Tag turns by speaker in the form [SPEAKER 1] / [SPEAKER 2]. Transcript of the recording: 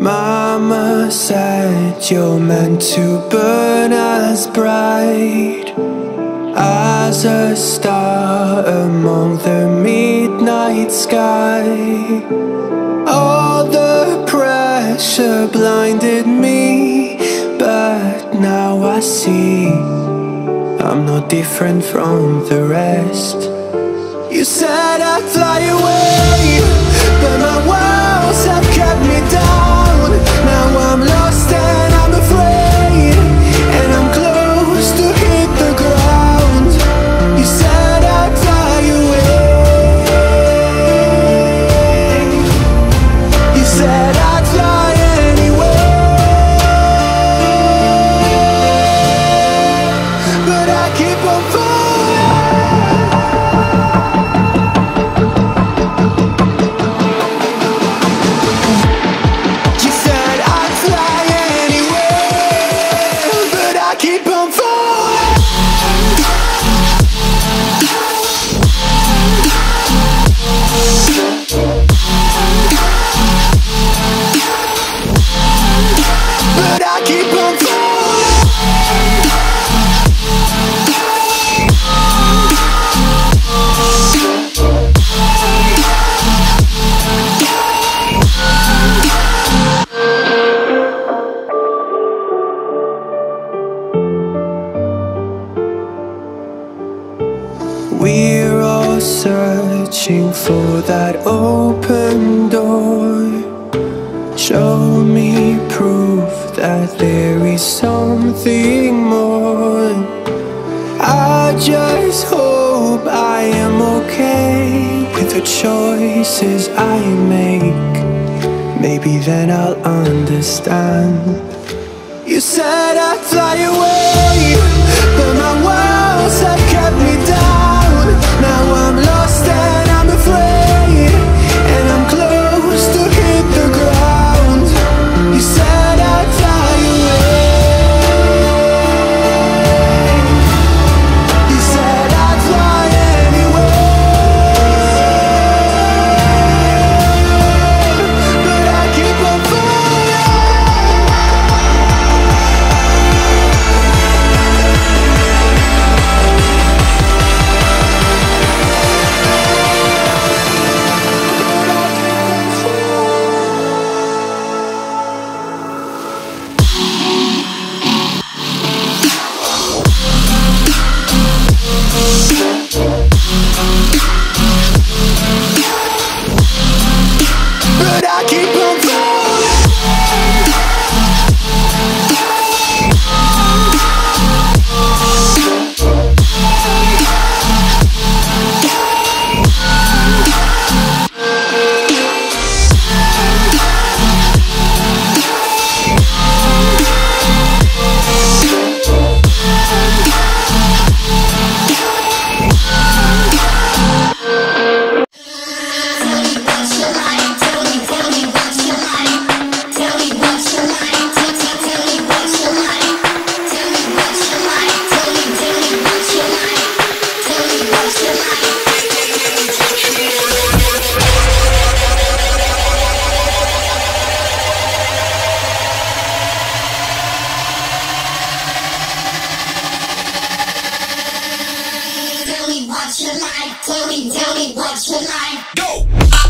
[SPEAKER 1] Mama said you're meant to burn as bright as a star among the midnight sky. All the pressure blinded me, but now I see I'm not different from the rest. You said I'd fly away, but my walls have kept me down. Now I'm lost and I'm afraid, and I'm close to hit the ground. You said I'd fly away. You said I'd fly anyway, but I keep on We're all searching for that open door. Show me proof that there is something more. I just hope I am okay with the choices I make. Maybe then I'll understand. You said I'd fly away, but my walls have kept me down. Now I'm lost and I'm afraid, and I'm close to hit the ground. You said I'd fly away. You said I'd fly anyway, but I keep on
[SPEAKER 2] Tell me what you like, tell me what you like. Go!